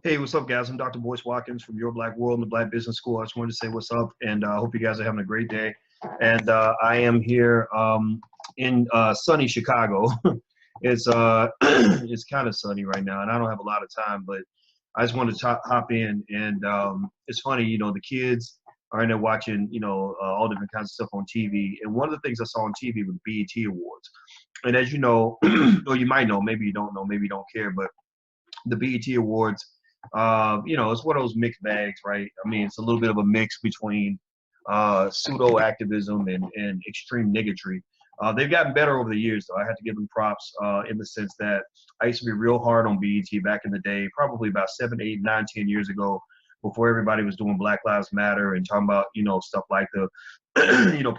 Hey, what's up, guys? I'm Dr. Boyce Watkins from Your Black World and the Black Business School. I just wanted to say what's up, and I hope you guys are having a great day. And I am here in sunny Chicago. It's it's kind of sunny right now, and I don't have a lot of time, but I just wanted to hop in. And it's funny, the kids are in there watching, all different kinds of stuff on TV. And one of the things I saw on TV was BET Awards. And as you know, or you might know, maybe you don't know, maybe you don't care, but the BET Awards, it's one of those mixed bags, right? I mean, it's a little bit of a mix between pseudo activism and extreme niggatry. They've gotten better over the years, though. I have to give them props in the sense that I used to be real hard on BET back in the day, probably about 7, 8, 9, 10 years ago, before everybody was doing Black Lives Matter and talking about, stuff like the,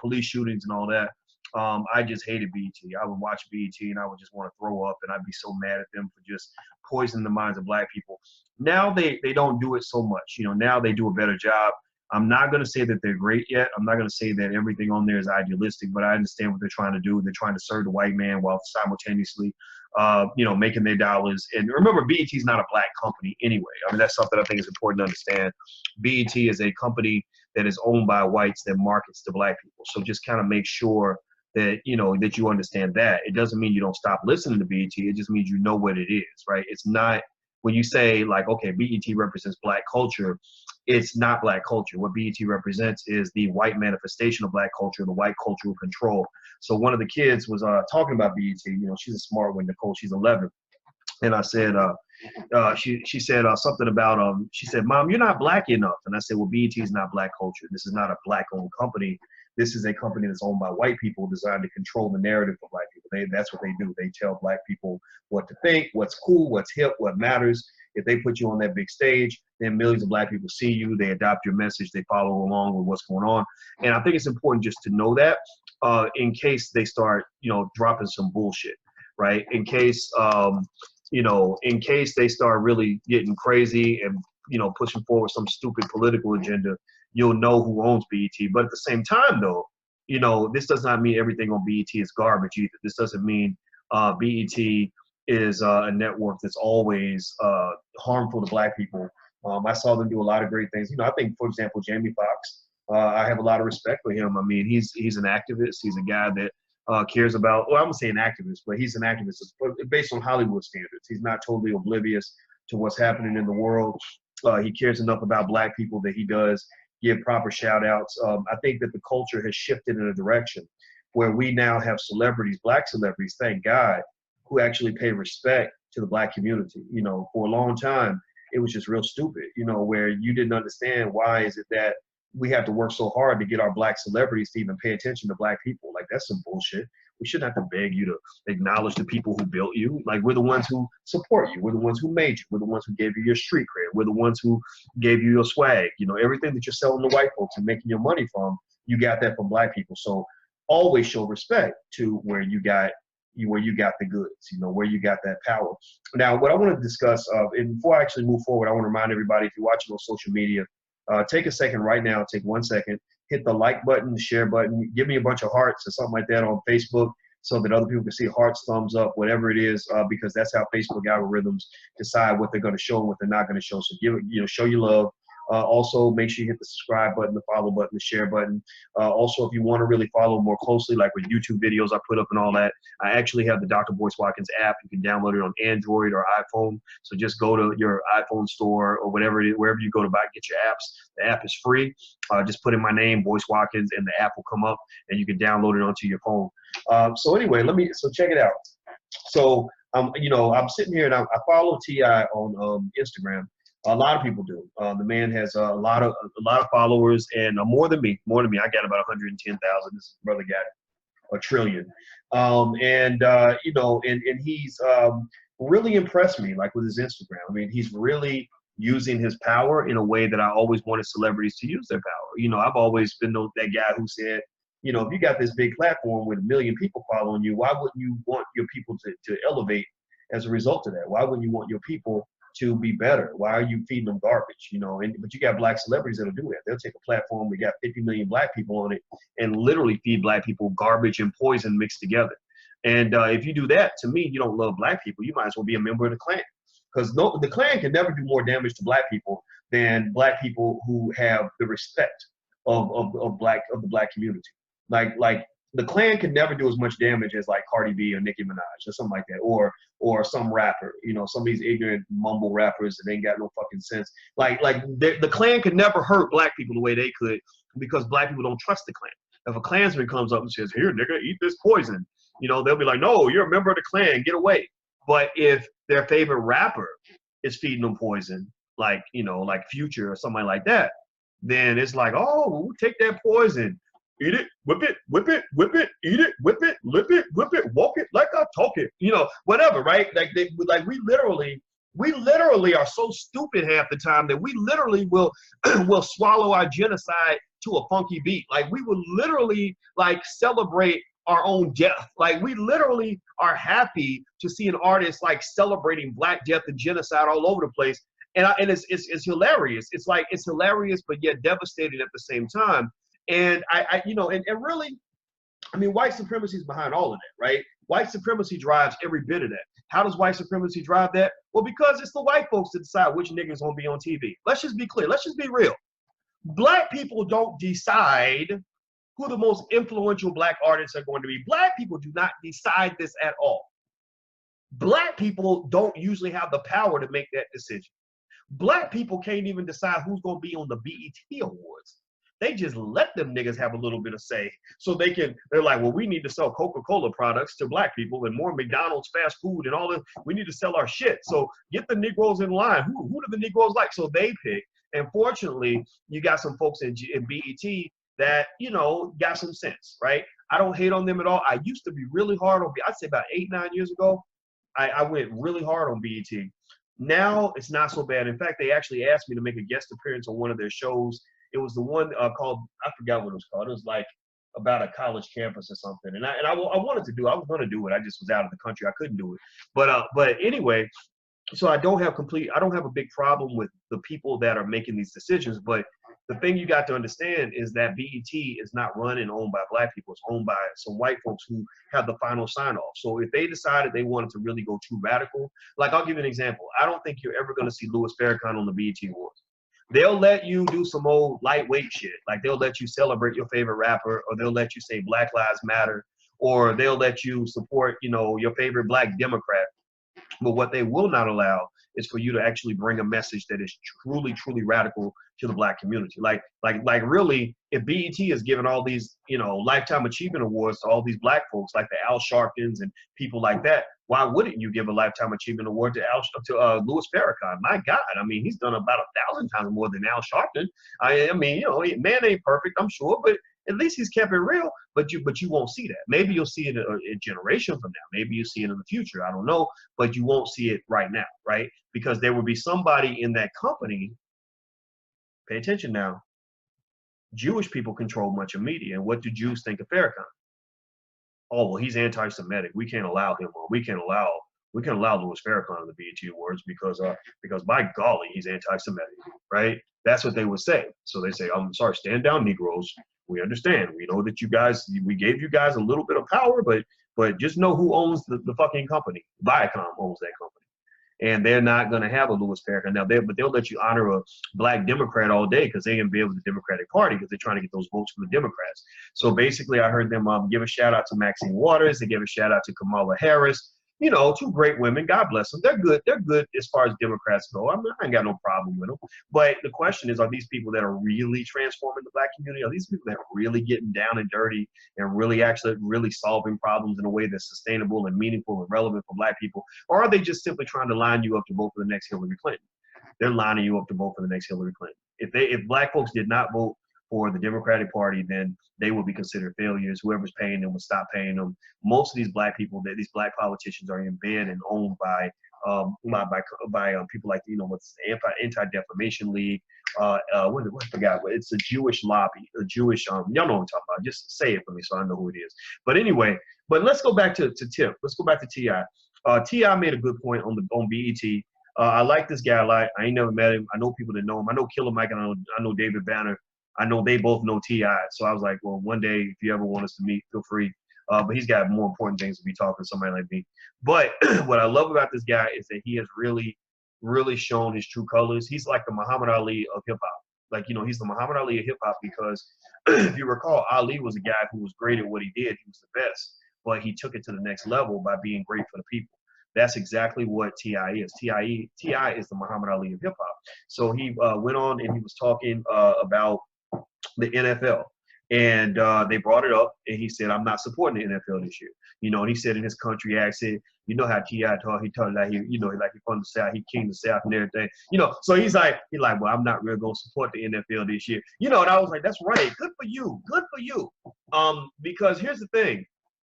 police shootings and all that. I just hated BET. I would watch BET and I would just want to throw up, and I'd be so mad at them for just poisoning the minds of Black people. Now they don't do it so much. Now they do a better job. I'm not going to say that they're great yet. I'm not going to say that everything on there is idealistic, but I understand what they're trying to do. They're trying to serve the white man while simultaneously, making their dollars. And remember, BET is not a Black company anyway. I mean, that's something I think is important to understand. BET is a company that is owned by whites that markets to Black people. So just kind of make sure that, that you understand that. It doesn't mean you don't stop listening to BET. It just means you know what it is, right? It's not, when you say like, okay, BET represents Black culture, it's not Black culture. What BET represents is the white manifestation of Black culture, the white cultural control. So one of the kids was talking about BET. She's a smart one, Nicole. She's 11. And I said, she said something about, she said, Mom, you're not Black enough. And I said, well, BET is not Black culture. This is not a Black-owned company. This is a company that's owned by white people, designed to control the narrative for Black people. That's what they do. They tell Black people what to think, what's cool, what's hip, what matters. If they put you on that big stage, then millions of Black people see you. They adopt your message. They follow along with what's going on. And I think it's important just to know that in case they start, dropping some bullshit, right? In case, in case they start really getting crazy and, pushing forward some stupid political agenda, you'll know who owns BET. But at the same time, though, this does not mean everything on BET is garbage either. This doesn't mean BET is a network that's always harmful to Black people. I saw them do a lot of great things. I think, for example, Jamie Foxx, I have a lot of respect for him. I mean, he's an activist. He's a guy that cares about, well, I'm going to say an activist, but he's an activist based on Hollywood standards. He's not totally oblivious to what's happening in the world. He cares enough about Black people that he does give proper shout outs. I think that the culture has shifted in a direction where we now have celebrities, Black celebrities, thank God, who actually pay respect to the Black community. For a long time, it was just real stupid, where you didn't understand why is it that we have to work so hard to get our Black celebrities to even pay attention to Black people. Like, that's some bullshit. We shouldn't have to beg you to acknowledge the people who built you. Like, we're the ones who support you. We're the ones who made you. We're the ones who gave you your street cred. We're the ones who gave you your swag. Everything that you're selling to white folks and making your money from, you got that from Black people. So always show respect to where you got the goods, where you got that power. Now, what I want to discuss, and before I actually move forward, I want to remind everybody, if you're watching on social media, take a second right now, take 1 second, hit the like button, the share button, give me a bunch of hearts or something like that on Facebook so that other people can see hearts, thumbs up, whatever it is, because that's how Facebook algorithms decide what they're going to show and what they're not going to show. So show your love. Also, make sure you hit the subscribe button, the follow button, the share button. Also, if you want to really follow more closely, like with YouTube videos I put up and all that, I actually have the Dr. Boyce Watkins app. You can download it on Android or iPhone. So just go to your iPhone store or whatever it is, wherever you go to get your apps. The app is free. Just put in my name, Boyce Watkins, and the app will come up, and you can download it onto your phone. So anyway, so check it out. So I'm sitting here and I follow T.I. on Instagram. A lot of people do. The man has a lot of followers, and more than me. I got about 110,000. This brother got 1 trillion. And he's really impressed me, like with his Instagram. I mean, he's really using his power in a way that I always wanted celebrities to use their power. I've always been that guy who said, if you got this big platform with 1 million people following you, why wouldn't you want your people to elevate as a result of that? Why wouldn't you want your people to be better? Why are you feeding them garbage? But you got Black celebrities that'll do that. They'll take a platform, we got 50 million Black people on it, and literally feed Black people garbage and poison mixed together. And if you do that, to me, you don't love Black people. You might as well be a member of the Klan. because no, the Klan can never do more damage to black people than black people who have the respect of the black community. Like the Klan can never do as much damage as like Cardi B or Nicki Minaj or something like that, or some rapper, you know, some of these ignorant mumble rappers that ain't got no fucking sense. Like the Klan could never hurt black people the way they could, because black people don't trust the Klan. If a Klansman comes up and says, "Here, nigga, eat this poison," you know, they'll be like, "No, you're a member of the Klan, get away." But if their favorite rapper is feeding them poison, like, you know, like Future or somebody like that, then it's like, "Oh, we'll take that poison. Eat it, whip it, whip it, whip it, eat it, whip it, lip it, whip it, walk it like I talk it," you know, whatever, right? Like we literally are so stupid half the time that we literally will will swallow our genocide to a funky beat. Like we will literally like celebrate our own death. Like we literally are happy to see an artist like celebrating Black death and genocide all over the place. And it's hilarious. It's like, it's hilarious, but yet devastating at the same time. And I you know, and really, I mean, white supremacy is behind all of that, right? White supremacy drives every bit of that. How does white supremacy drive that? Well, because it's the white folks that decide which niggas gonna be on TV. Let's just be clear. Let's just be real. Black people don't decide who the most influential black artists are going to be. Black people do not decide this at all. Black people don't usually have the power to make that decision. Black people can't even decide who's going to be on the BET Awards. They just let them niggas have a little bit of say. So they're like, well, we need to sell Coca-Cola products to black people and more McDonald's fast food and all this. We need to sell our shit. So get the Negroes in line. Who do the Negroes like? So they pick. And fortunately, you got some folks in BET that, you know, got some sense, right? I don't hate on them at all. I used to be really hard on I'd say about 8-9 years ago, I went really hard on BET. Now it's not so bad. In fact, they actually asked me to make a guest appearance on one of their shows. It was the one called, I forgot what it was called. It was like about a college campus or something. And I wanted to do it. I was going to do it. I just was out of the country. I couldn't do it. But anyway, so I don't have a big problem with the people that are making these decisions. But the thing you got to understand is that BET is not run and owned by black people. It's owned by some white folks who have the final sign off. So if they decided they wanted to really go too radical, like I'll give you an example. I don't think you're ever going to see Louis Farrakhan on the BET Awards. They'll let you do some old lightweight shit. Like they'll let you celebrate your favorite rapper, or they'll let you say Black Lives Matter, or they'll let you support, you know, your favorite black Democrat. But what they will not allow is for you to actually bring a message that is truly, truly radical to the black community. Like really, if BET is giving all these, you know, lifetime achievement awards to all these black folks like the Al Sharptons and people like that, why wouldn't you give a lifetime achievement award to Louis Farrakhan? My God, I mean, he's done about 1,000 times more than Al Sharpton. I mean, you know, man ain't perfect, I'm sure, but at least he's kept it real. But you won't see that. Maybe you'll see it a generation from now. Maybe you'll see it in the future. I don't know, but you won't see it right now, right? Because there will be somebody in that company. Pay attention now. Jewish people control much of media, and what do Jews think of Farrakhan? Oh, well, he's anti-Semitic. We can't allow him on. We can allow Louis Farrakhan on the BET Awards because by golly, he's anti-Semitic, right? That's what they would say. So they say, I'm sorry, stand down, Negroes. We understand. We know that we gave you guys a little bit of power, but just know who owns the fucking company. Viacom owns that company. And they're not going to have a Louis Farrakhan now. But they'll let you honor a black Democrat all day because they involved with the Democratic Party because they're trying to get those votes from the Democrats. So basically, I heard them give a shout out to Maxine Waters. They give a shout out to Kamala Harris. You know, two great women. God bless them. They're good. They're good as far as Democrats go. I ain't got no problem with them. But the question is, are these people that are really transforming the black community? Are these people that are really getting down and dirty and really solving problems in a way that's sustainable and meaningful and relevant for black people? Or are they just simply trying to line you up to vote for the next Hillary Clinton? They're lining you up to vote for the next Hillary Clinton. If black folks did not vote for the Democratic Party, then they will be considered failures. Whoever's paying them will stop paying them. Most of these black people, these black politicians, are in bed and owned by people like, you know, what's the Anti-Defamation League. What I forgot? It's a Jewish lobby, a Jewish. Y'all know what I'm talking about. Just say it for me so I know who it is. But anyway, let's go back to Tip. Let's go back to T.I. T.I. made a good point on BET. I like this guy a lot. I ain't never met him. I know people that know him. I know Killer Mike and I know David Banner. I know they both know T.I. So I was like, well, one day, if you ever want us to meet, feel free. But he's got more important things to be talking to somebody like me. But what I love about this guy is that he has really really shown his true colors. He's like the Muhammad Ali of hip hop. Like, you know, he's the Muhammad Ali of hip hop because if you recall, Ali was a guy who was great at what he did. He was the best, but he took it to the next level by being great for the people. That's exactly what T.I. is. T.I. is the Muhammad Ali of hip hop. So he went on and he was talking about the NFL. And they brought it up, and he said, "I'm not supporting the NFL this year." You know, and he said in his country accent, you know how T.I. talk, he talked like he, you know, like he from the South, he king the South and everything. You know, so he's like, well, I'm not really gonna support the NFL this year. You know, and I was like, that's right, good for you, good for you. Because here's the thing,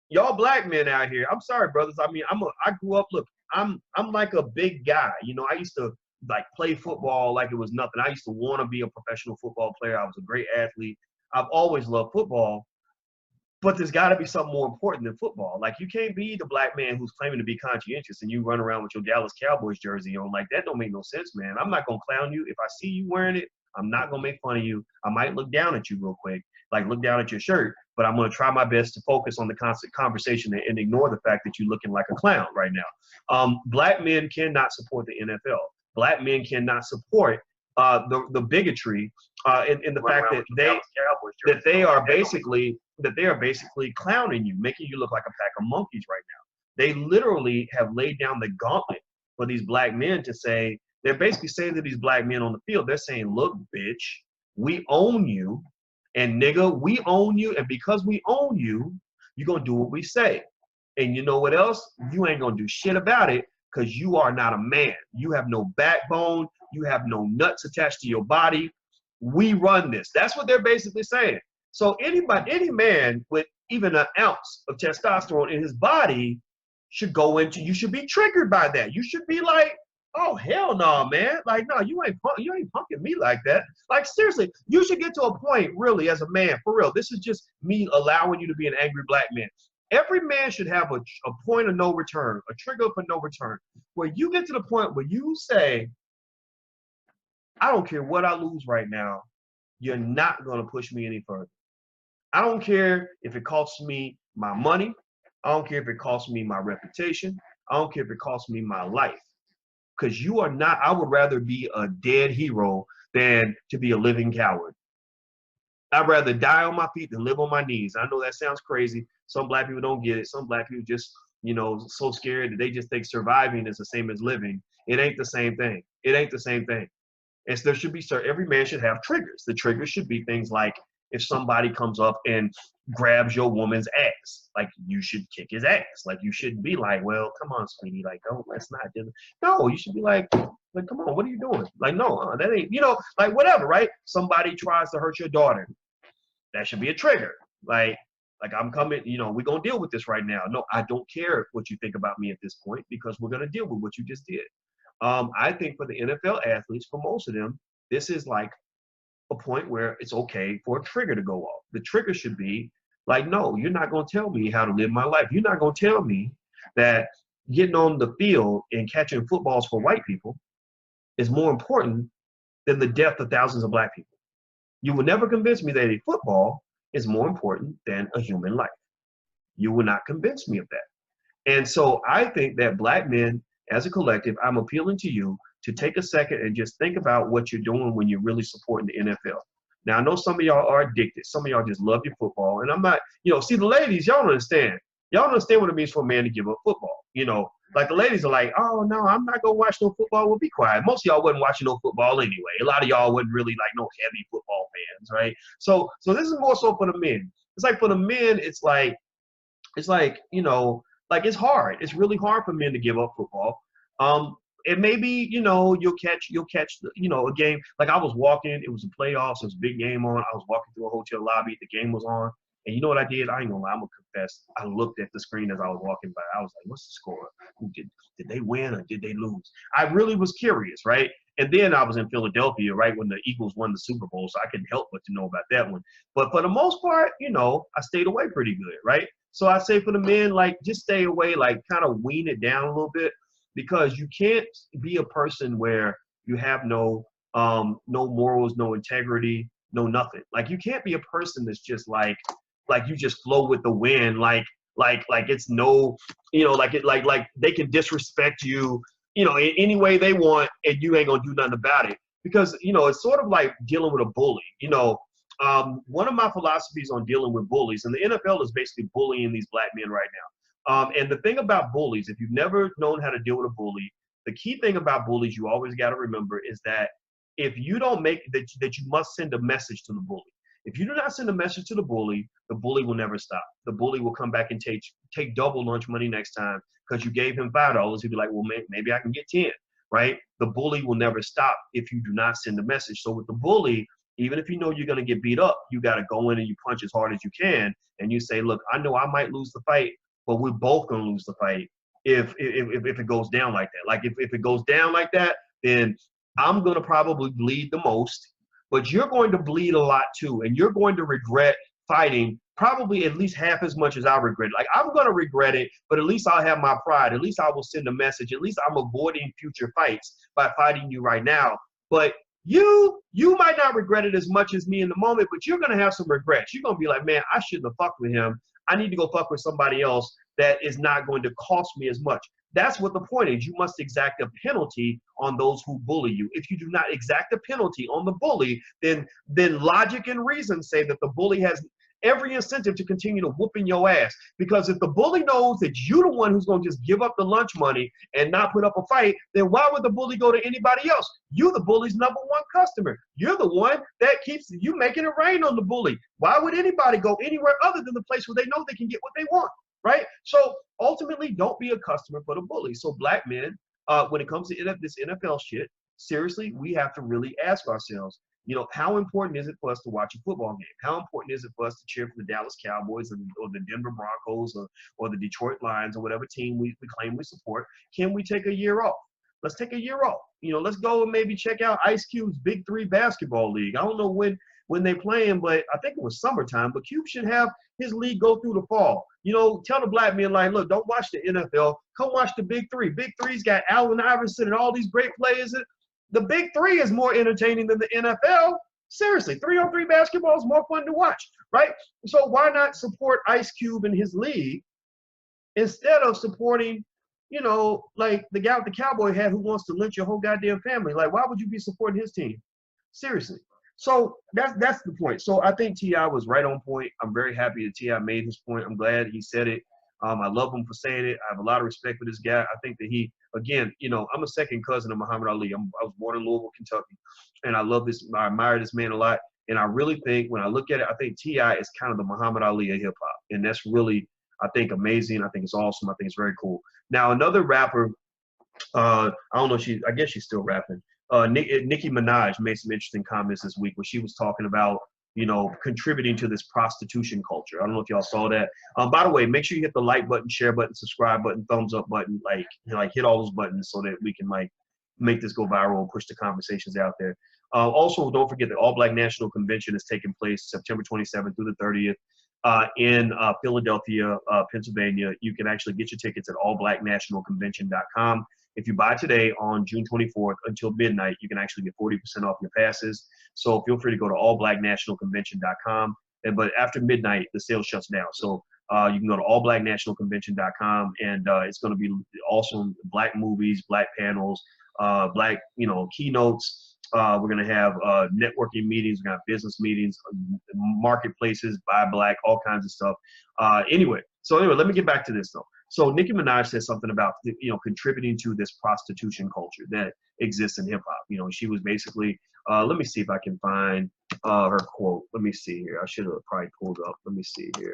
y'all black men out here, I'm sorry, brothers. I mean, I grew up, look, I'm like a big guy. You know, I used to like play football like it was nothing. I used to want to be a professional football player. I was a great athlete. I've always loved football, but there's got to be something more important than football. Like, you can't be the black man who's claiming to be conscientious and you run around with your Dallas Cowboys jersey on. Like, that don't make no sense, man. I'm not going to clown you. If I see you wearing it, I'm not going to make fun of you. I might look down at you real quick, like look down at your shirt, but I'm going to try my best to focus on the constant conversation and ignore the fact that you're looking like a clown right now. Black men cannot support the NFL. Black men cannot support the bigotry in the fact that they are basically clowning you, making you look like a pack of monkeys right now. They literally have laid down the gauntlet for these black men to say, they're basically saying to these black men on the field, they're saying, look, bitch, we own you, and nigga, we own you, and because we own you, you're gonna do what we say. And you know what else? You ain't gonna do shit about it, because you are not a man. You have no backbone. You have no nuts attached to your body. We run this. That's what they're basically saying. So any man with even an ounce of testosterone in his body should go into, you should be triggered by that. You should be like, oh, hell no, man. Like, no, you ain't punking me like that. Like, seriously, you should get to a point, really, as a man, for real. This is just me allowing you to be an angry black man. Every man should have a point of no return, a trigger for no return, where you get to the point where you say, I don't care what I lose right now, you're not going to push me any further. I don't care if it costs me my money. I don't care if it costs me my reputation. I don't care if it costs me my life. Because you are not, I would rather be a dead hero than to be a living coward. I'd rather die on my feet than live on my knees. I know that sounds crazy. Some black people don't get it. Some black people just, you know, so scared that they just think surviving is the same as living. It ain't the same thing. It ain't the same thing. It's, there should be, every man should have triggers. The triggers should be things like, if somebody comes up and grabs your woman's ass, like, you should kick his ass. Like, you shouldn't be like, well, come on, sweetie, like, don't, let's not do it. No, you should be like, come on, what are you doing? Like, no, that ain't, you know, like, whatever, right? Somebody tries to hurt your daughter. That should be a trigger. Like I'm coming, you know, we're going to deal with this right now. No, I don't care what you think about me at this point, because we're going to deal with what you just did. I think for the NFL athletes, for most of them, this is like a point where it's okay for a trigger to go off. The trigger should be like, no, you're not going to tell me how to live my life. You're not going to tell me that getting on the field and catching footballs for white people is more important than the death of thousands of black people. You will never convince me that a football is more important than a human life. You will not convince me of that. And so I think that black men, as a collective, I'm appealing to you to take a second and just think about what you're doing when you're really supporting the NFL. Now, I know some of y'all are addicted. Some of y'all just love your football. And I'm not, you know, see, the ladies, y'all don't understand. Y'all don't understand what it means for a man to give up football. You know, like, the ladies are like, oh, no, I'm not going to watch no football. Well, be quiet. Most of y'all wasn't watching no football anyway. A lot of y'all wasn't really, like, no heavy football fans, right? So this is more so for the men. It's like, for the men, it's like, you know, like, it's hard. It's really hard for men to give up football. And maybe, you know, you'll catch, you know, a game. Like, I was walking, it was a playoffs, it was a big game on. I was walking through a hotel lobby, the game was on. And you know what I did? I ain't gonna lie, I'm gonna confess. I looked at the screen as I was walking by. I was like, what's the score? Did they win or did they lose? I really was curious, right? And then I was in Philadelphia, right, when the Eagles won the Super Bowl, so I couldn't help but to know about that one. But for the most part, you know, I stayed away pretty good, right? So I say for the men, like, just stay away, like, kind of wean it down a little bit, because you can't be a person where you have no morals, no integrity, no nothing. Like, you can't be a person that's just like you just flow with the wind, like it's no, you know, like they can disrespect you any way they want, and you ain't gonna do nothing about it. Because, it's sort of like dealing with a bully. One of my philosophies on dealing with bullies, and the NFL is basically bullying these black men right now. And the thing about bullies, if you've never known how to deal with a bully, the key thing about bullies you always got to remember is that if you don't make that you must send a message to the bully. If you do not send a message to the bully will never stop. The bully will come back and take double lunch money next time because you gave him $5. He'll be like, well, maybe I can get 10, right? The bully will never stop if you do not send a message. So with the bully, even if you know you're going to get beat up, you got to go in and you punch as hard as you can. And you say, look, I know I might lose the fight, but we're both going to lose the fight if it goes down like that. Like if it goes down like that, then I'm going to probably bleed the most, but you're going to bleed a lot too. And you're going to regret fighting probably at least half as much as I regret it. Like, I'm going to regret it, but at least I'll have my pride. At least I will send a message. At least I'm avoiding future fights by fighting you right now. But you might not regret it as much as me in the moment, but you're going to have some regrets. You're going to be like, man, I shouldn't have fucked with him. I need to go fuck with somebody else that is not going to cost me as much. That's what the point is. You must exact a penalty on those who bully you. If you do not exact a penalty on the bully, then logic and reason say that the bully has every incentive to continue to whooping your ass. Because if the bully knows that you're the one who's going to just give up the lunch money and not put up a fight, then why would the bully go to anybody else? You're the bully's #1 customer. You're the one that keeps you making it rain on the bully. Why would anybody go anywhere other than the place where they know they can get what they want? Right? So ultimately, don't be a customer for the bully. So black men, when it comes to this NFL shit, seriously, we have to really ask ourselves, how important is it for us to watch a football game? How important is it for us to cheer for the Dallas Cowboys or the Denver Broncos or the Detroit Lions or whatever team we claim we support? Can we take a year off? Let's take a year off. Let's go and maybe check out Ice Cube's Big 3 basketball league. I don't know when they playing, but I think it was summertime. But Cube should have his league go through the fall. Tell the black men, like, look, don't watch the NFL. Come watch the Big 3. Big 3's got Allen Iverson and all these great players. The Big 3 is more entertaining than the NFL. Seriously, 3-on-3 basketball is more fun to watch, right? So why not support Ice Cube and his league instead of supporting, like the guy with the cowboy hat who wants to lynch your whole goddamn family? Like, why would you be supporting his team? Seriously. So that's the point. So I think T.I. was right on point. I'm very happy that T.I. made his point. I'm glad he said it. I love him for saying it. I have a lot of respect for this guy. I think that he, again, I'm a second cousin of Muhammad Ali. I was born in Louisville, Kentucky, and I admire this man a lot. And I really think, when I look at it, I think T.I. is kind of the Muhammad Ali of hip hop, and that's really, I think, amazing. I think it's awesome. I think it's very cool. Now, another rapper, I don't know, I guess she's still rapping. Nicki Minaj made some interesting comments this week where she was talking about, contributing to this prostitution culture. I don't know if y'all saw that. By the way, make sure you hit the like button, share button, subscribe button, thumbs up button, like hit all those buttons so that we can make this go viral and push the conversations out there. Also, don't forget that All Black National Convention is taking place September 27th through the 30th in Philadelphia, Pennsylvania. You can actually get your tickets at allblacknationalconvention.com. If you buy today on June 24th until midnight, you can actually get 40% off your passes. So feel free to go to allblacknationalconvention.com. But after midnight, the sale shuts down. So you can go to allblacknationalconvention.com, and it's going to be awesome. Black movies, black panels, black keynotes. We're going to have networking meetings. We're going to have business meetings, marketplaces, buy black, all kinds of stuff. Anyway, let me get back to this though. So Nicki Minaj said something about, contributing to this prostitution culture that exists in hip hop. She was basically, let me see if I can find her quote. Let me see here. I should have probably pulled up. Let me see here.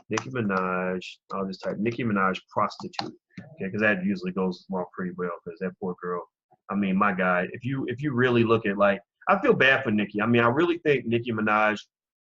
Nicki Minaj. I'll just type Nicki Minaj prostitute. Okay, because that usually goes more pretty well, because that poor girl. I mean, my guy. If you really look at, I feel bad for Nicki. I mean, I really think Nicki Minaj,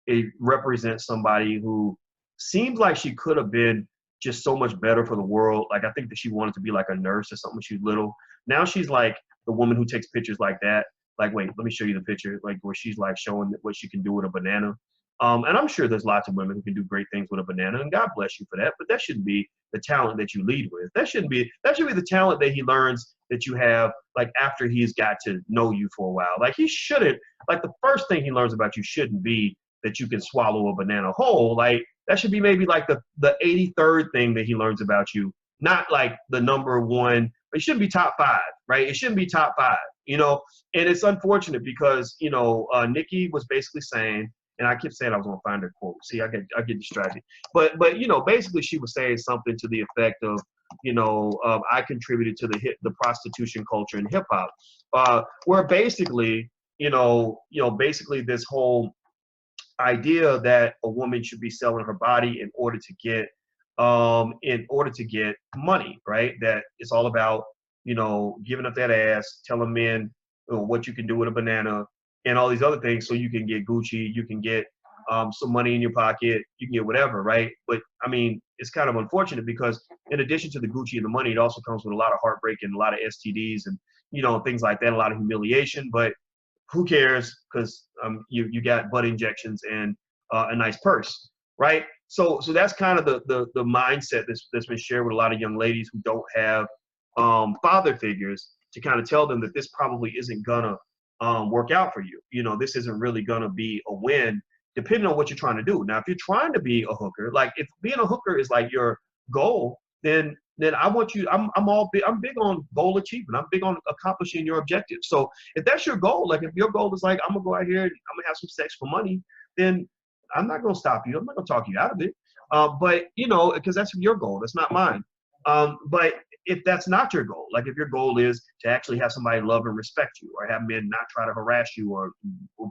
it represents somebody who seems like she could have been just so much better for the world. Like, I think that she wanted to be like a nurse or something when she was little. Now she's like the woman who takes pictures like that. Like, wait, let me show you the picture, like where she's like showing what she can do with a banana. And I'm sure there's lots of women who can do great things with a banana, and God bless you for that. But that shouldn't be the talent that you lead with. That should be the talent that he learns that you have, like, after he's got to know you for a while. Like, he shouldn't, like, the first thing he learns about you shouldn't be that you can swallow a banana whole. Like, that should be maybe like the 83rd thing that he learns about you, not like the #1 It shouldn't be top 5, right? It shouldn't be top 5, you know. And it's unfortunate because, you know, Nikki was basically saying, and I kept saying I was gonna find her quote. See, I get distracted. But you know, basically she was saying something to the effect of, you know, I contributed to the prostitution culture in hip hop, where basically, basically this whole idea that a woman should be selling her body in order to get money, right? That it's all about, you know, giving up that ass, telling men, you know, what you can do with a banana and all these other things so you can get Gucci, you can get some money in your pocket, you can get whatever, right? But I mean, it's kind of unfortunate because in addition to the Gucci and the money, it also comes with a lot of heartbreak and a lot of STDs and, you know, things like that, a lot of humiliation. But who cares? Because you got butt injections and a nice purse, right? So that's kind of the mindset that's been shared with a lot of young ladies who don't have father figures to kind of tell them that this probably isn't gonna work out for you. You know, this isn't really gonna be a win, depending on what you're trying to do. Now, if you're trying to be a hooker, like if being a hooker is like your goal, then I want you. I'm big on goal achievement. I'm big on accomplishing your objectives. So if that's your goal, like if your goal is like I'm gonna go out here and I'm gonna have some sex for money, then I'm not gonna stop you. I'm not gonna talk you out of it. But you know, because that's your goal. That's not mine. But if that's not your goal, like if your goal is to actually have somebody love and respect you, or have men not try to harass you, or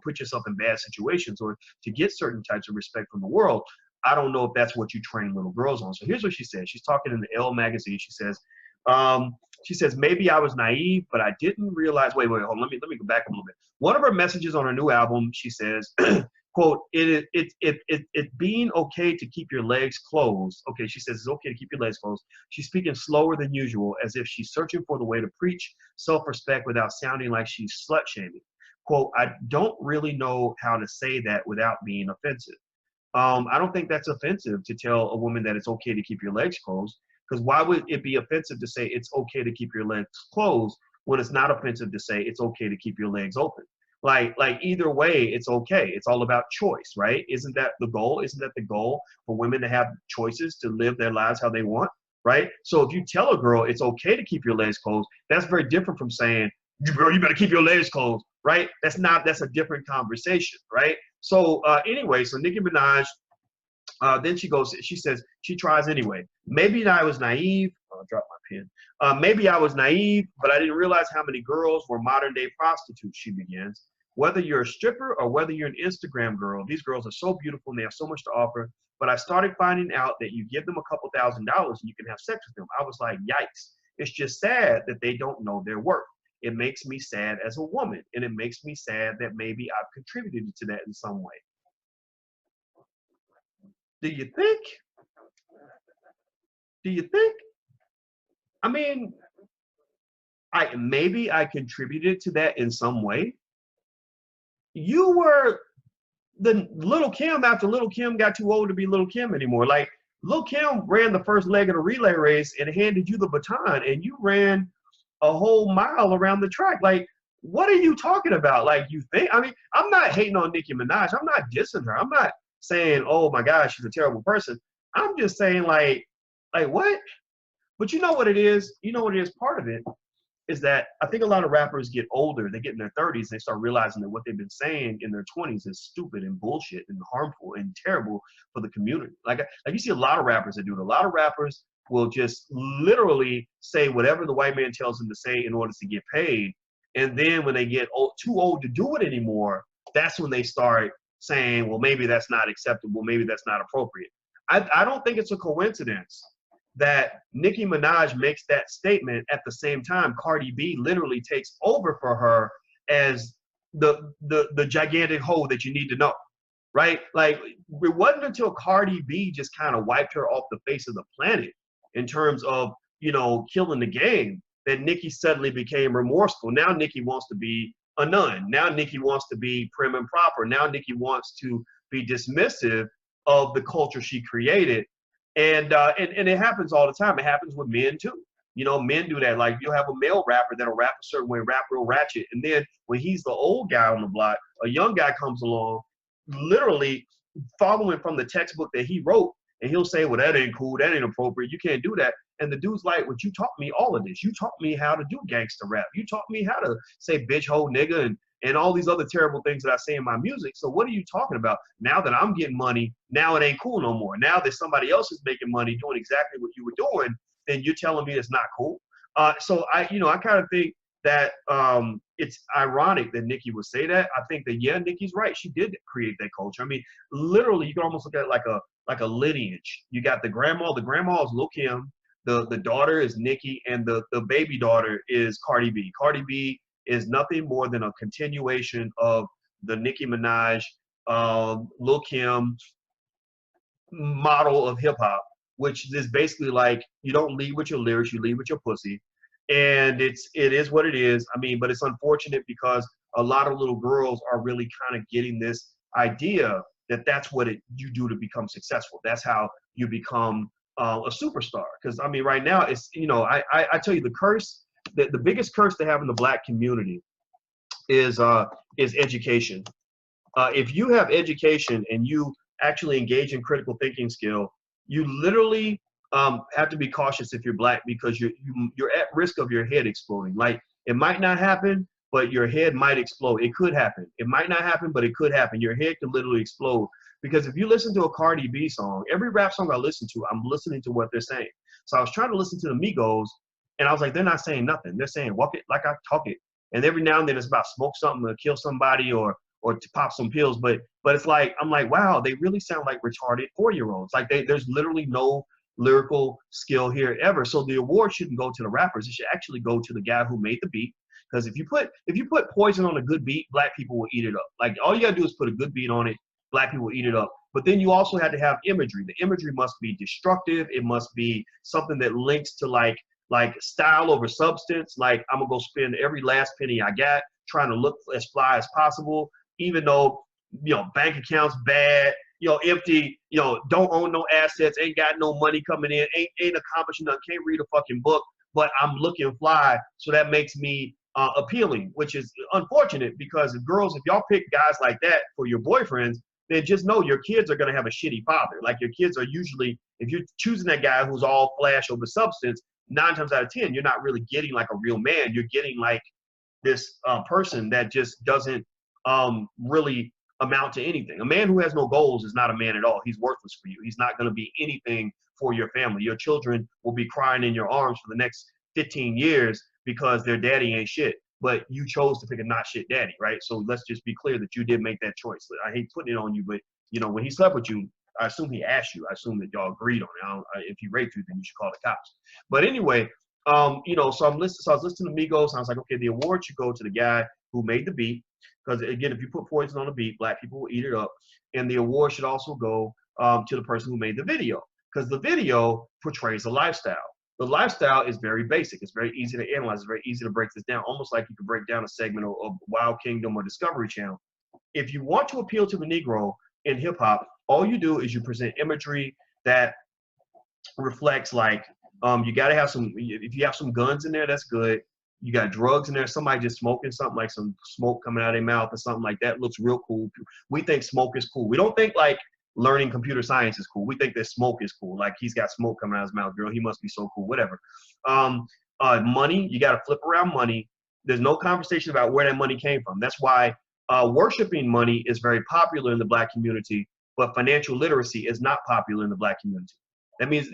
put yourself in bad situations, or to get certain types of respect from the world, I don't know if that's what you train little girls on. So here's what she says. She's talking in the Elle magazine. She says, maybe I was naive, but I didn't realize. Wait, hold on. Let me go back a little bit. One of her messages on her new album, she says, quote, it being okay to keep your legs closed. Okay, she says it's okay to keep your legs closed. She's speaking slower than usual, as if she's searching for the way to preach self-respect without sounding like she's slut-shaming. Quote, I don't really know how to say that without being offensive. I don't think that's offensive to tell a woman that it's okay to keep your legs closed, because why would it be offensive to say it's okay to keep your legs closed when it's not offensive to say it's okay to keep your legs open? Like either way, it's okay. It's all about choice, right? Isn't that the goal? Isn't that the goal for women to have choices to live their lives how they want, right? So if you tell a girl it's okay to keep your legs closed, that's very different from saying, girl, you better keep your legs closed, right? That's a different conversation, right? So anyway, so Nicki Minaj, then she says, she tries anyway. Maybe I was naive. Oh, I dropped my pen. Maybe I was naive, but I didn't realize how many girls were modern day prostitutes, she begins. Whether you're a stripper or whether you're an Instagram girl, these girls are so beautiful and they have so much to offer. But I started finding out that you give them a couple $1,000s and you can have sex with them. I was like, yikes. It's just sad that they don't know their worth. It makes me sad as a woman, and it makes me sad that maybe I've contributed to that in some way. Do you think? Do you think? I mean, maybe I contributed to that in some way. You were the Little Kim after Little Kim got too old to be Little Kim anymore. Like Little Kim ran the first leg of the relay race and handed you the baton, and you ran a whole mile around the track. Like, what are you talking about? Like, you think? I mean, I'm not hating on Nicki Minaj. I'm not dissing her. I'm not saying, oh my gosh, she's a terrible person. I'm just saying, like what? But you know what it is? You know what it is? Part of it is that I think a lot of rappers get older, they get in their 30s, they start realizing that what they've been saying in their 20s is stupid and bullshit and harmful and terrible for the community. Like you see a lot of rappers that do it. A lot of rappers will just literally say whatever the white man tells them to say in order to get paid. And then when they get too old to do it anymore, that's when they start saying, well, maybe that's not acceptable, maybe that's not appropriate. I don't think it's a coincidence that Nicki Minaj makes that statement at the same time Cardi B literally takes over for her as the gigantic hoe that you need to know, right? Like, it wasn't until Cardi B just kind of wiped her off the face of the planet in terms of, you know, killing the game that Nicki suddenly became remorseful. Now Nicki wants to be a nun. Now Nicki wants to be prim and proper. Now Nicki wants to be dismissive of the culture she created. And it happens all the time. It happens with men too. You know, men do that. Like, you'll have a male rapper that'll rap a certain way, rap real ratchet. And then when he's the old guy on the block, a young guy comes along, literally following from the textbook that he wrote, And he'll say, well, that ain't cool. That ain't appropriate. You can't do that. And the dude's like, well, you taught me all of this. You taught me how to do gangster rap. You taught me how to say bitch, hoe, nigga, and all these other terrible things that I say in my music. So what are you talking about? Now that I'm getting money, now it ain't cool no more. Now that somebody else is making money doing exactly what you were doing, then you're telling me it's not cool. So I kind of think that it's ironic that Nicki would say that. I think that, yeah, Nicki's right. She did create that culture. I mean, literally, you can almost look at it like a lineage. You got the grandma is Lil Kim, the daughter is Nicki, and the baby daughter is Cardi B. Cardi B is nothing more than a continuation of the Nicki Minaj, Lil Kim model of hip hop, which is basically like, you don't lead with your lyrics, you lead with your pussy. And it is what it is. I mean, but it's unfortunate because a lot of little girls are really kind of getting this idea that that's what you do to become successful. That's how you become a superstar. Because I mean, right now it's, I tell you, the curse, the biggest curse to have in the Black community is education. If you have education and you actually engage in critical thinking skill, you literally have to be cautious if you're Black, because you're at risk of your head exploding. Like, it might not happen, but your head might explode. It could happen. It might not happen, but it could happen. Your head could literally explode. Because if you listen to a Cardi B song, every rap song I listen to, I'm listening to what they're saying. So I was trying to listen to the Migos, and I was like, they're not saying nothing. They're saying, walk it like I talk it. And every now and then it's about smoke something or kill somebody or to pop some pills. But it's like, I'm like, wow, they really sound like retarded 4-year-olds. Like, there's literally no lyrical skill here ever. So the award shouldn't go to the rappers. It should actually go to the guy who made the beat. Because if you put poison on a good beat, Black people will eat it up. Like, all you gotta do is put a good beat on it, Black people will eat it up. But then you also had to have imagery. The imagery must be destructive. It must be something that links to like style over substance. Like, I'm gonna go spend every last penny I got trying to look as fly as possible, even though, bank accounts bad, empty, don't own no assets, ain't got no money coming in, ain't accomplishing nothing, can't read a fucking book, but I'm looking fly. So that makes me appealing, which is unfortunate, because if y'all pick guys like that for your boyfriends, then just know your kids are going to have a shitty father. Like, your kids are usually, if you're choosing that guy who's all flash over substance, 9 times out of 10, you're not really getting like a real man. You're getting like this person that just doesn't really amount to anything. A man who has no goals is not a man at all. He's worthless for you. He's not going to be anything for your family. Your children will be crying in your arms for the next 15 years because their daddy ain't shit. But you chose to pick a not shit daddy, right? So let's just be clear that you did make that choice. I hate putting it on you, but when he slept with you, I assume he asked you. I assume that y'all agreed on it. If he raped you, then you should call the cops. But anyway, so I was listening to Migos, and I was like, okay, the award should go to the guy who made the beat, because again, if you put poison on a beat, Black people will eat it up. And the award should also go to the person who made the video, because the video portrays a lifestyle. The lifestyle is very basic. It's very easy to analyze. It's very easy to break this down, almost like you could break down a segment of Wild Kingdom or Discovery Channel. If you want to appeal to the Negro in hip hop, all you do is you present imagery that reflects like, you got to have if you have some guns in there, that's good. You got drugs in there, somebody just smoking something, like some smoke coming out of their mouth or something like that, looks real cool. We think smoke is cool. We don't think like learning computer science is cool. We think that smoke is cool. Like, he's got smoke coming out of his mouth, girl, he must be so cool, whatever. Money, you got to flip around money. There's no conversation about where that money came from. That's why worshiping money is very popular in the Black community, but financial literacy is not popular in the Black community. That means,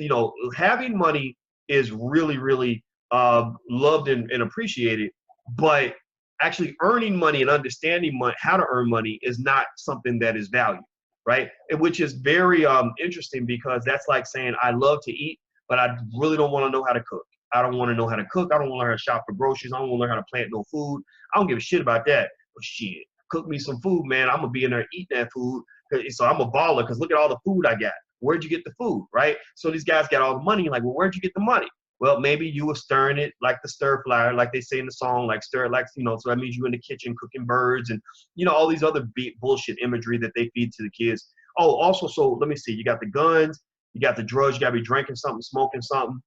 having money is really, really loved and appreciated, but actually earning money and understanding how to earn money is not something that is valued, right? Which is very interesting, because that's like saying, I love to eat, but I really don't want to know how to cook. I don't want to know how to cook. I don't want to learn how to shop for groceries. I don't want to learn how to plant no food. I don't give a shit about that. But shit, cook me some food, man. I'm going to be in there eating that food. So I'm a baller, because look at all the food I got. Where'd you get the food, right? So these guys got all the money. Like, well, where'd you get the money? Well, maybe you were stirring it like the stir fryer, like they say in the song, like stir it like, so that means you in the kitchen cooking birds and, all these other bullshit imagery that they feed to the kids. Oh, also, so let me see, you got the guns, you got the drugs, you got to be drinking something, smoking something,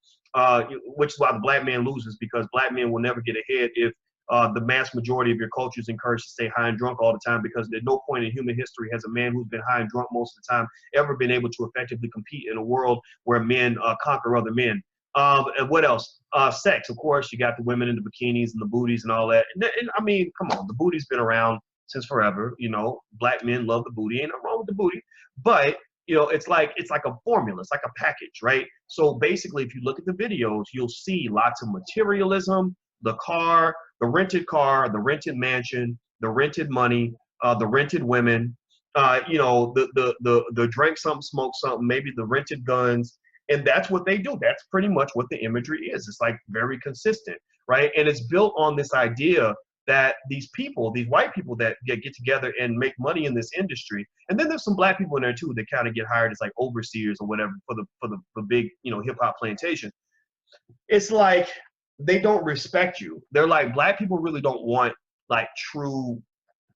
which is why the Black man loses, because Black men will never get ahead if the mass majority of your culture is encouraged to stay high and drunk all the time, because at no point in human history has a man who's been high and drunk most of the time ever been able to effectively compete in a world where men conquer other men. And what else? Sex, of course. You got the women in the bikinis and the booties and all that. And I mean, come on, the booty's been around since forever. You know, black men love the booty. Ain't nothing wrong with the booty. But you know, it's like a formula. It's like a package, right? So basically, if you look at the videos, you'll see lots of materialism, the car, the rented mansion, the rented money, the rented women, you know, the drink something, smoke something, maybe the rented guns. And that's what they do. That's pretty much what the imagery is. It's like very consistent, right? And it's built on this idea that these people, these white people that get together and make money in this industry, and then there's some black people in there too that kind of get hired as like overseers or whatever for the big, you know, hip hop plantation. It's like they don't respect you. They're like, black people really don't want like true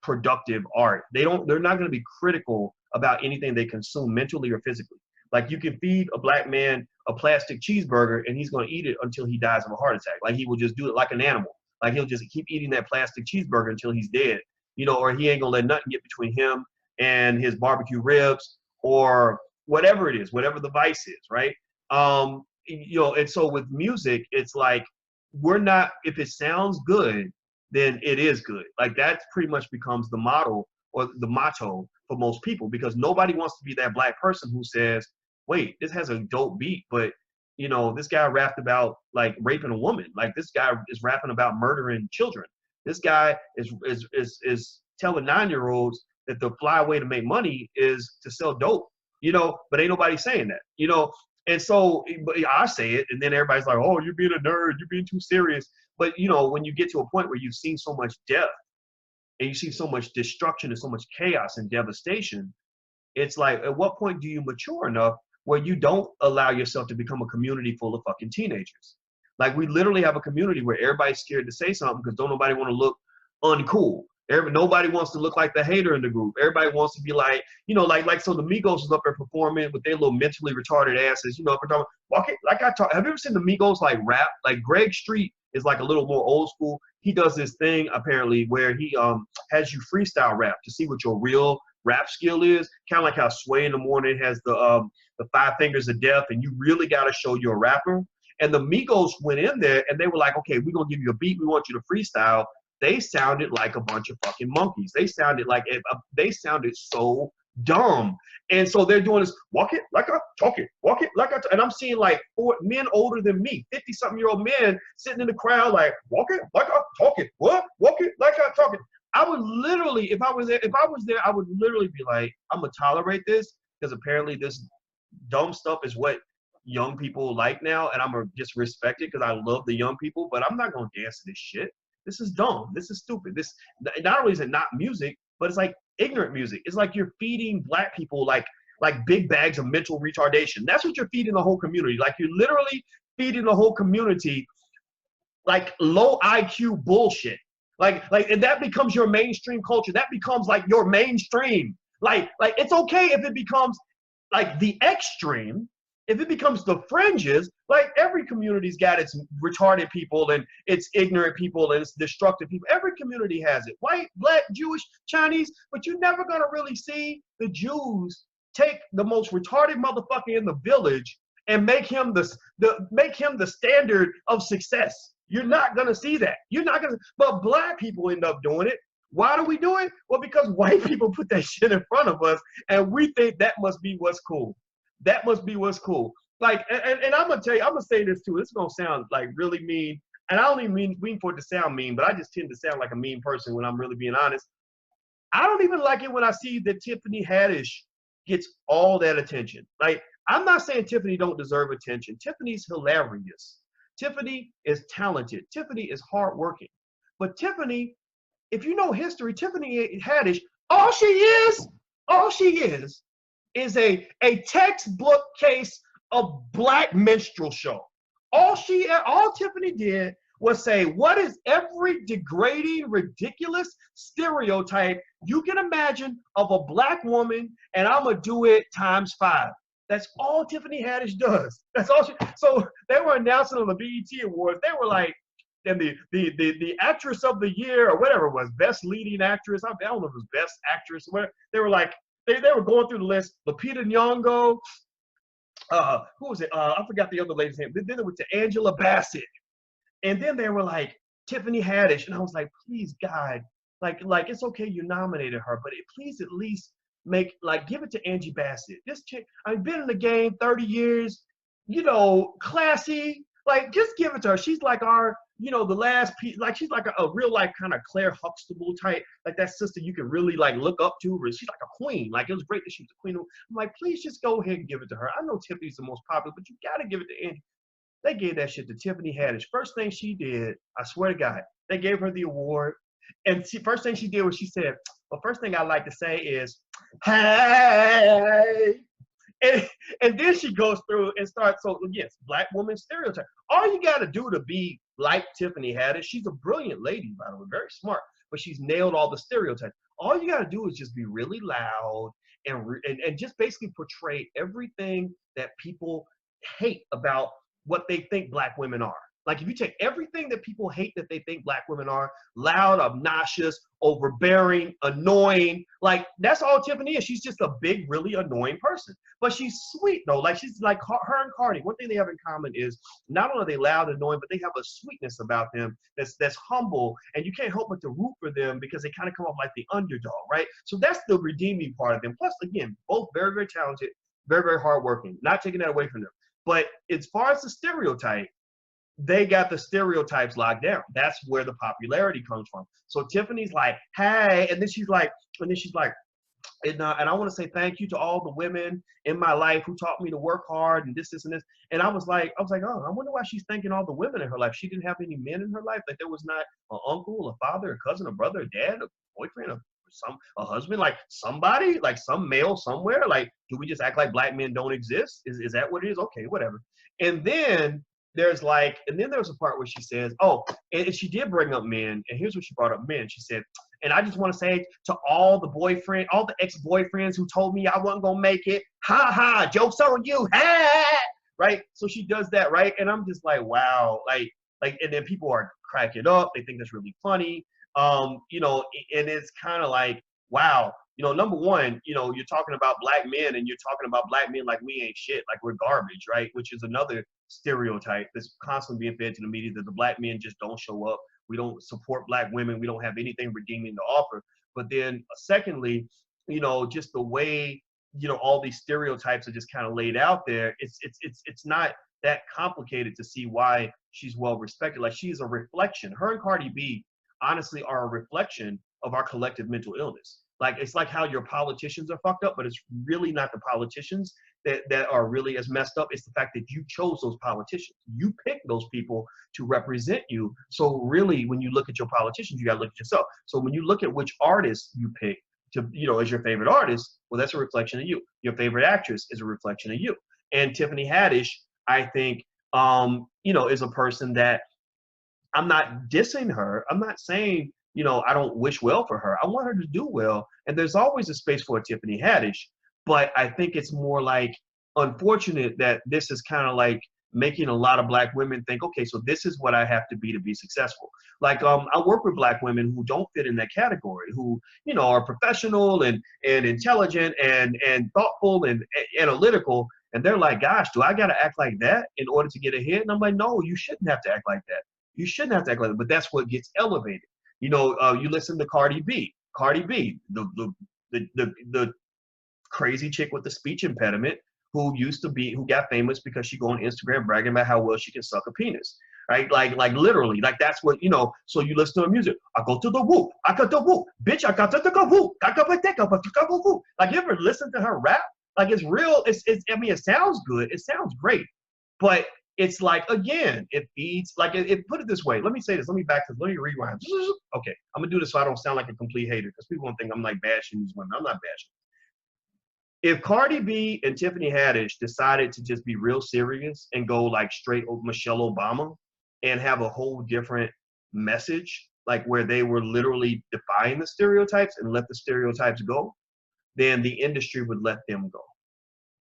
productive art. They're not going to be critical about anything they consume mentally or physically. Like you can feed a black man a plastic cheeseburger and he's going to eat it until he dies of a heart attack. Like he will just do it like an animal. Like he'll just keep eating that plastic cheeseburger until he's dead, you know, or he ain't gonna let nothing get between him and his barbecue ribs or whatever it is, whatever the vice is, right? You know, and so with music, it's like we're not, if it sounds good, then it is good. Like that pretty much becomes the model or the motto for most people, because nobody wants to be that black person who says, wait, this has a dope beat, but you know, this guy rapped about like raping a woman. Like this guy is rapping about murdering children. This guy is telling 9-year-olds that the fly way to make money is to sell dope, you know, but ain't nobody saying that, you know? And so I say it, and then everybody's like, oh, you're being a nerd, you're being too serious. But you know, when you get to a point where you've seen so much death and you see so much destruction and so much chaos and devastation, it's like, at what point do you mature enough where you don't allow yourself to become a community full of fucking teenagers? Like we literally have a community where everybody's scared to say something because don't nobody want to look uncool. Nobody wants to look like the hater in the group. Everybody wants to be like, you know, like so the Migos is up there performing with their little mentally retarded asses, you know, walk it like I talk. Have you ever seen the Migos like rap? Like Greg Street is like a little more old school. He does this thing apparently where he has you freestyle rap to see what your real rap skill is. Kind of like how Sway in the Morning has the 5 Fingers of Death, and you really got to show you're a rapper. And the Migos went in there and they were like, okay, we're going to give you a beat. We want you to freestyle. They sounded like a bunch of fucking monkeys. They sounded like, they sounded so dumb. And so they're doing this, walk it like I talk it, walk it like I talk. And I'm seeing like 4 men older than me, 50-something-year-old men sitting in the crowd like, walk it like I talk it. What? Walk it like I talk it. I would literally, if I was there, I would literally be like, I'm going to tolerate this because apparently this dumb stuff is what young people like now, and I'm gonna just respect it because I love the young people, but I'm not gonna dance to this shit. This is dumb. This is stupid. This, not only is it not music, but it's like ignorant music. It's like you're feeding black people like big bags of mental retardation. That's what you're feeding the whole community. Like you're literally feeding the whole community like low IQ bullshit. And that becomes your mainstream culture. That becomes like your mainstream. Like it's okay if it becomes like the extreme, if it becomes the fringes. Like every community's got its retarded people and its ignorant people and its destructive people. Every community has it, white, black, Jewish, Chinese, but you're never gonna really see the Jews take the most retarded motherfucker in the village and make him the standard of success. You're not gonna see that. You're not gonna, but black people end up doing it. Why do we do it? Well, because white people put that shit in front of us and we think that must be what's cool. That must be what's cool. Like, and I'm gonna tell you, I'm gonna say this too. This is gonna sound like really mean, and I don't even mean for it to sound mean, but I just tend to sound like a mean person when I'm really being honest. I don't even like it when I see that Tiffany Haddish gets all that attention. Like, I'm not saying Tiffany don't deserve attention. Tiffany's hilarious. Tiffany is talented. Tiffany is hardworking. But Tiffany, if you know history, Tiffany Haddish, all she is a textbook case of black minstrel show. All Tiffany did was say, what is every degrading, ridiculous stereotype you can imagine of a black woman, and I'm gonna do it ×5. That's all Tiffany Haddish does. That's all so they were announcing on the BET Awards, they were like, and the actress of the year or whatever it was, best leading actress. I don't know if it was best actress. Where they were like they were going through the list. Lupita Nyong'o, who was it? I forgot the other lady's name. Then it went to Angela Bassett, and then they were like Tiffany Haddish, and I was like, please God, like it's okay you nominated her, but please at least give it to Angie Bassett. This chick, I've been in the game 30 years, you know, classy. Like, just give it to her. She's like our, you know, the last piece. Like, she's like a real life kind of Claire Huxtable type, like that sister you can really like look up to. She's like a queen. Like, it was great that she was a queen. I'm like, please just go ahead and give it to her. I know Tiffany's the most popular, but you gotta give it to Angie. They gave that shit to Tiffany Haddish. First thing she did, I swear to God, they gave her the award. And first thing she did was she said, well, first thing I like to say is, hey. And then she goes through and starts, so yes, black woman stereotype. All you got to do to be like Tiffany Haddish, she's a brilliant lady, by the way, very smart, but she's nailed all the stereotypes. All you got to do is just be really loud and just basically portray everything that people hate about what they think black women are. Like, if you take everything that people hate that they think black women are, loud, obnoxious, overbearing, annoying, like, that's all Tiffany is. She's just a big, really annoying person. But she's sweet, though. Like, she's like her and Cardi. One thing they have in common is not only are they loud and annoying, but they have a sweetness about them that's humble, and you can't help but to root for them because they kind of come off like the underdog, right? So that's the redeeming part of them. Plus, again, both very, very talented, very, very hardworking. Not taking that away from them. But as far as the stereotype, they got the stereotypes locked down. That's where the popularity comes from. So Tiffany's like, hey, and then she's like, and I want to say thank you to all the women in my life who taught me to work hard and this, and this. And I was like, oh, I wonder why she's thanking all the women in her life. She didn't have any men in her life. Like, there was not an uncle, a father, a cousin, a brother, a dad, a boyfriend, a husband, like somebody, like some male somewhere. Like, do we just act like black men don't exist? Is that what it is? Okay, whatever. And then there's a part where she says, oh, and she did bring up men, and here's what she brought up men. She said, and I just want to say to all the ex-boyfriends who told me I wasn't gonna make it, ha ha, joke's on you, ha, right? So she does that, right? And I'm just like, wow, like, and then people are cracking up. They think that's really funny, you know, and it's kind of like, wow, you know, number one, you know, you're talking about black men, and you're talking about black men like we ain't shit, like we're garbage, right? Which is another stereotype that's constantly being fed to the media, that the black men just don't show up. We don't support black women. We don't have anything redeeming to offer. But then secondly, you know, just the way, you know, all these stereotypes are just kind of laid out there. It's not that complicated to see why she's well respected. Like, she's a reflection. Her and Cardi B honestly are a reflection of our collective mental illness. Like, it's like how your politicians are fucked up, but it's really not the politicians that are really as messed up. It's the fact that you chose those politicians. You picked those people to represent you. So really, when you look at your politicians, you got to look at yourself. So when you look at which artist you pick to, you know, as your favorite artist, well, that's a reflection of you. Your favorite actress is a reflection of you. And Tiffany Haddish, I think, you know, is a person that I'm not dissing her. I'm not saying, you know, I don't wish well for her. I want her to do well. And there's always a space for a Tiffany Haddish. But I think it's more like unfortunate that this is kind of like making a lot of black women think, okay, so this is what I have to be successful. Like, I work with black women who don't fit in that category, who, you know, are professional and intelligent and thoughtful and analytical. And they're like, gosh, do I got to act like that in order to get ahead? And I'm like, no, you shouldn't have to act like that. You shouldn't have to act like that. But that's what gets elevated. You know, you listen to Cardi B, the crazy chick with the speech impediment who got famous because she go on Instagram bragging about how well she can suck a penis, right? Like literally, like that's what, you know, so you listen to her music. I go to the whoop, I got the whoop, bitch, I got to the whoop, I got the whoop. Like, you ever listen to her rap? Like, it's real, I mean, it sounds good, it sounds great, but it's like, again, it feeds, like, it put it this way. Let me say this, let me rewind. Okay, I'm gonna do this so I don't sound like a complete hater, because people won't think I'm like bashing these women. I'm not bashing. If Cardi B and Tiffany Haddish decided to just be real serious and go like straight Michelle Obama and have a whole different message, like where they were literally defying the stereotypes and let the stereotypes go, then the industry would let them go.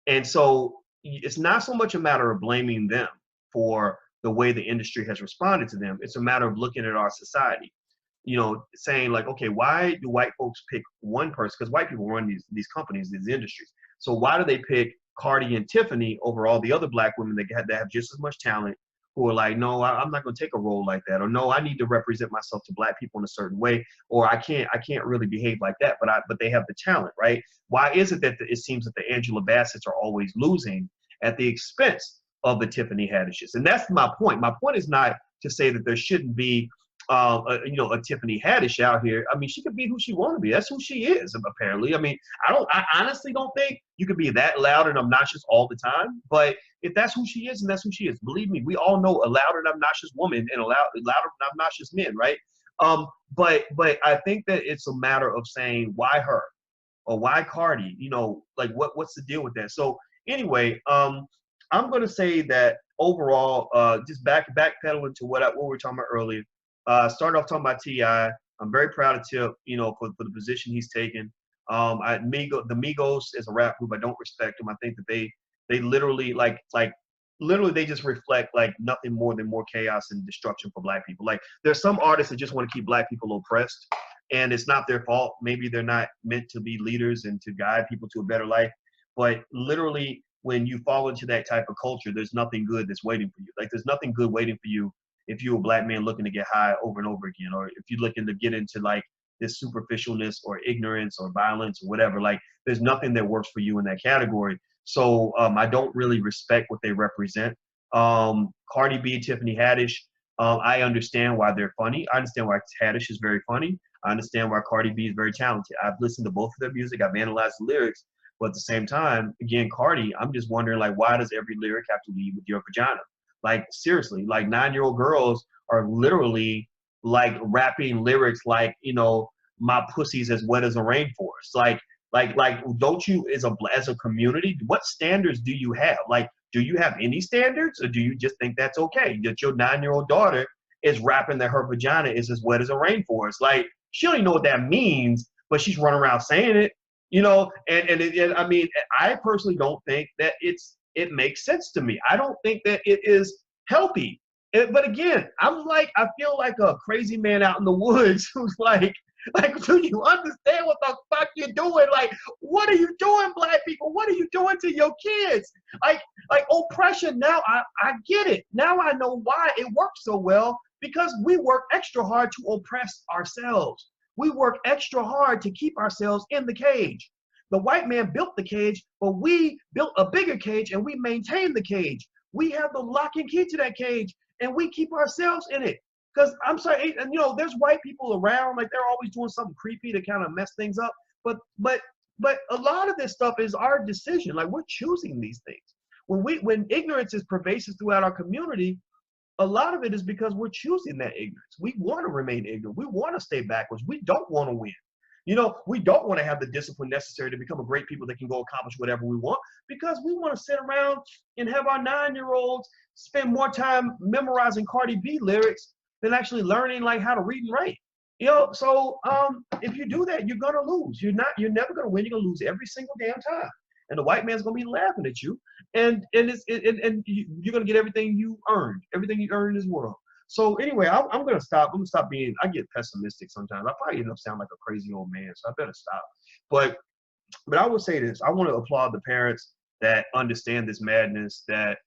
And so it's not so much a matter of blaming them for the way the industry has responded to them. It's a matter of looking at our society, you know, saying like, okay, why do white folks pick one person? Because white people run these companies, these industries. So why do they pick Cardi and Tiffany over all the other black women that have just as much talent, who are like, no, I'm not going to take a role like that, or no, I need to represent myself to black people in a certain way, or I can't really behave like that, but they have the talent, right? Why is it that it seems that the Angela Bassett's are always losing at the expense of the Tiffany Haddishes? And that's my point. My point is not to say that there shouldn't be a Tiffany Haddish out here. I mean, she could be who she want to be. That's who she is, apparently. I mean, I honestly don't think you could be that loud and obnoxious all the time. But if that's who she is, and that's who she is, believe me, we all know a loud and obnoxious woman and a louder and obnoxious men, right? But I think that it's a matter of saying, why her, or why Cardi? You know, like what's the deal with that? So anyway, I'm going to say that overall, just backpedaling to what we were talking about earlier. Started off talking about T.I. I'm very proud of Tip, you know, for the position he's taken. The Migos is a rap group. I don't respect them. I think that they literally literally they just reflect like nothing more than more chaos and destruction for black people. Like there's some artists that just want to keep black people oppressed, and it's not their fault. Maybe they're not meant to be leaders and to guide people to a better life. But literally, when you fall into that type of culture, there's nothing good that's waiting for you. Like there's nothing good waiting for you if you're a black man looking to get high over and over again, or if you're looking to get into like this superficialness or ignorance or violence or whatever. Like there's nothing that works for you in that category. So I don't really respect what they represent. Cardi B, Tiffany Haddish, I understand why they're funny. I understand why Haddish is very funny. I understand why Cardi B is very talented. I've listened to both of their music. I've analyzed the lyrics. But at the same time, again, Cardi, I'm just wondering, like, why does every lyric have to lead with your vagina? Like, seriously, like 9-year-old girls are literally like rapping lyrics like, you know, my pussy's as wet as a rainforest. Like, don't you, as a community, what standards do you have? Like, do you have any standards, or do you just think that's okay that your 9-year-old daughter is rapping that her vagina is as wet as a rainforest? Like, she don't even know what that means, but she's running around saying it, you know? And I mean, I personally don't think that it makes sense to me. I don't think that it is healthy. But again, I feel like a crazy man out in the woods who's like, do you understand what the fuck you're doing? Like, what are you doing, black people? What are you doing to your kids? Like oppression. Now I get it. Now I know why it works so well, because we work extra hard to oppress ourselves. We work extra hard to keep ourselves in the cage. The white man built the cage, but we built a bigger cage and we maintain the cage. We have the lock and key to that cage, and we keep ourselves in it. Because I'm sorry, and you know, there's white people around, like they're always doing something creepy to kind of mess things up. But a lot of this stuff is our decision. Like, we're choosing these things. When ignorance is pervasive throughout our community, a lot of it is because we're choosing that ignorance. We want to remain ignorant. We want to stay backwards. We don't want to win. You know, we don't want to have the discipline necessary to become a great people that can go accomplish whatever we want, because we want to sit around and have our 9-year-olds spend more time memorizing Cardi B lyrics than actually learning like how to read and write. You know, so if you do that, you're gonna lose. You're never gonna win. You're gonna lose every single damn time. And the white man's gonna be laughing at you, and you're gonna get everything you earned in this world. So anyway, I'm gonna stop. I'm gonna stop being. I get pessimistic sometimes. I probably end up sounding like a crazy old man, so I better stop. But I will say this: I want to applaud the parents that understand this madness, that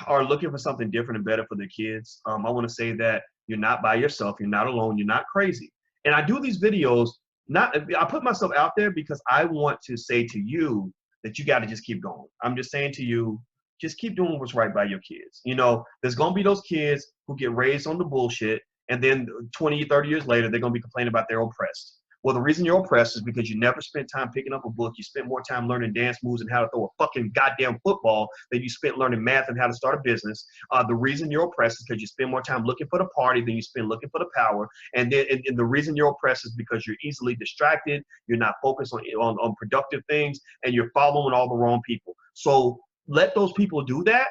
are looking for something different and better for their kids. I want to say that you're not by yourself. You're not alone. You're not crazy. And I do these videos. I put myself out there because I want to say to you that you got to just keep going. I'm just saying to you, just keep doing what's right by your kids. You know, there's going to be those kids who get raised on the bullshit, and then 20, 30 years later, they're going to be complaining about they're oppressed. Well, the reason you're oppressed is because you never spent time picking up a book. You spent more time learning dance moves and how to throw a fucking goddamn football than you spent learning math and how to start a business. The reason you're oppressed is because you spend more time looking for the party than you spend looking for the power. And the reason you're oppressed is because you're easily distracted. You're not focused on productive things, and you're following all the wrong people. So let those people do that,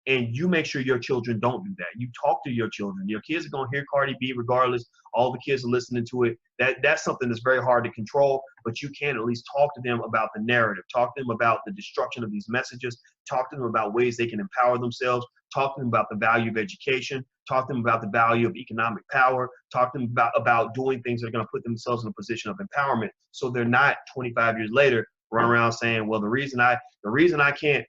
and you make sure your children don't do that. You talk to your children. Your kids are going to hear Cardi B regardless. All the kids are listening to it. That's something that's very hard to control, but you can at least talk to them about the narrative. Talk to them about the destruction of these messages. Talk to them about ways they can empower themselves. talk to them about the value of education, talk to them about the value of economic power, talk to them about doing things that are going to put themselves in a position of empowerment, so they're not 25 years later run around saying, well, the reason I can't,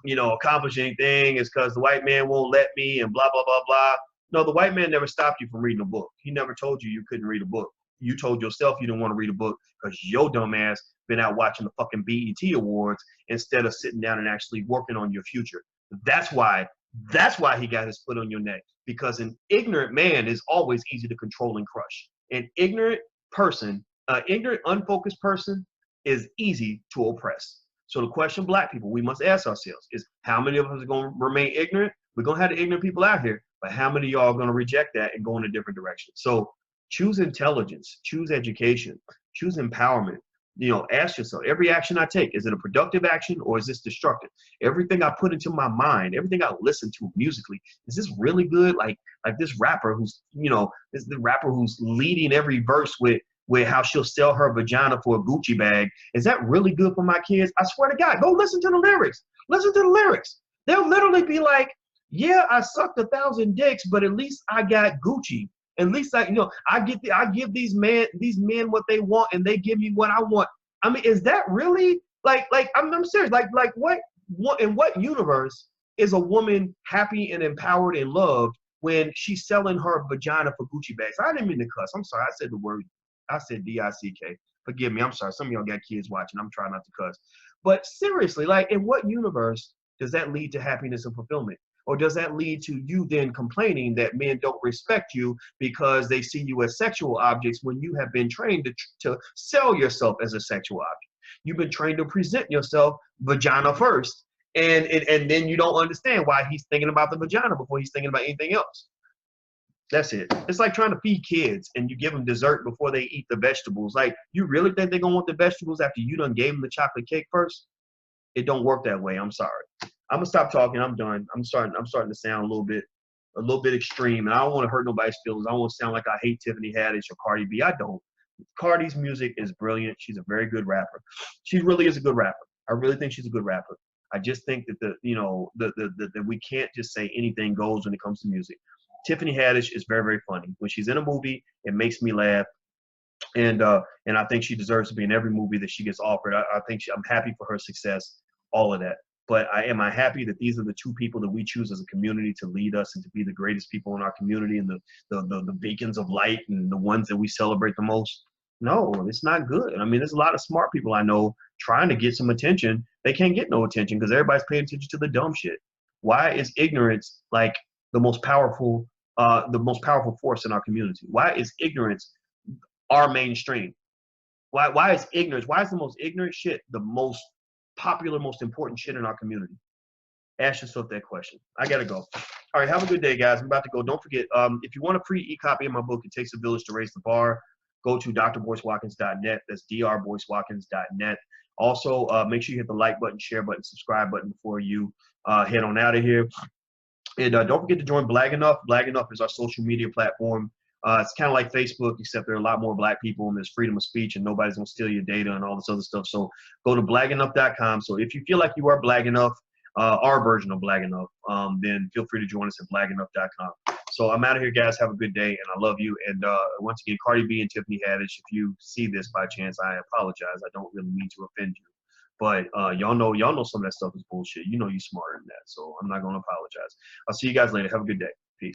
you know, accomplish anything is because the white man won't let me and blah, blah, blah, blah. No, the white man never stopped you from reading a book. He never told you couldn't read a book. You told yourself you didn't want to read a book because your dumb ass been out watching the fucking BET Awards instead of sitting down and actually working on your future. That's why he got his foot on your neck, because an ignorant man is always easy to control and crush. An ignorant person, ignorant, unfocused person is easy to oppress. So the question black people we must ask ourselves is, how many of us are going to remain ignorant? We're going to have the ignorant people out here, but how many of y'all are going to reject that and go in a different direction? So choose intelligence, choose education, choose empowerment. You know, ask yourself, every action I take, is it a productive action or is this destructive? Everything I put into my mind, everything I listen to musically, is this really good? Like this rapper who's, you know, this is the rapper who's leading every verse with how she'll sell her vagina for a Gucci bag. Is that really good for my kids? I swear to God, go listen to the lyrics. Listen to the lyrics. They'll literally be like, yeah, I sucked 1,000 dicks, but at least I got Gucci. At least I give these men what they want, and they give me what I want. I mean, is that really like I'm serious? Like what in what universe is a woman happy and empowered and loved when she's selling her vagina for Gucci bags? I didn't mean to cuss. I'm sorry. I said the word. I said D-I-C-K. Forgive me. I'm sorry. Some of y'all got kids watching. I'm trying not to cuss. But seriously, like, in what universe does that lead to happiness and fulfillment? Or does that lead to you then complaining that men don't respect you because they see you as sexual objects, when you have been trained to sell yourself as a sexual object? You've been trained to present yourself vagina first, and then you don't understand why he's thinking about the vagina before he's thinking about anything else. That's it. It's like trying to feed kids and you give them dessert before they eat the vegetables. Like, you really think they're gonna want the vegetables after you done gave them the chocolate cake first? It don't work that way. I'm sorry. I'm gonna stop talking. I'm done. I'm starting to sound a little bit extreme, and I don't want to hurt nobody's feelings. I don't want to sound like I hate Tiffany Haddish or Cardi B. I don't. Cardi's music is brilliant. She's a very good rapper. She really is a good rapper. I really think she's a good rapper. I just think that that we can't just say anything goes when it comes to music. Tiffany Haddish is very, very funny. When she's in a movie, it makes me laugh. And I think she deserves to be in every movie that she gets offered. I'm happy for her success, all of that. But am I happy that these are the two people that we choose as a community to lead us and to be the greatest people in our community and the beacons of light and the ones that we celebrate the most? No, it's not good. I mean, there's a lot of smart people I know trying to get some attention. They can't get no attention because everybody's paying attention to the dumb shit. Why is ignorance like the most powerful force in our community? Why is ignorance our mainstream? Why is ignorance? Why is the most ignorant shit the most popular, most important shit in our community? Ask yourself that question. I gotta go. All right, have a good day, guys. I'm about to go. Don't forget, if you want a free e-copy of my book, It Takes a Village to Raise the Bar, go to drboycewatkins.net. That's drboycewatkins.net. Also, make sure you hit the like button, share button, subscribe button before you head on out of here. And don't forget to join Black Enough. Black Enough is our social media platform. It's kind of like Facebook, except there are a lot more black people and there's freedom of speech and nobody's going to steal your data and all this other stuff. So go to blackenough.com. So if you feel like you are Black Enough, our version of Black Enough, then feel free to join us at blackenough.com. So I'm out of here, guys. Have a good day, and I love you. And once again, Cardi B and Tiffany Haddish, if you see this by chance, I apologize. I don't really mean to offend you. But y'all know some of that stuff is bullshit. You know you're smarter than that. So I'm not going to apologize. I'll see you guys later. Have a good day. Peace.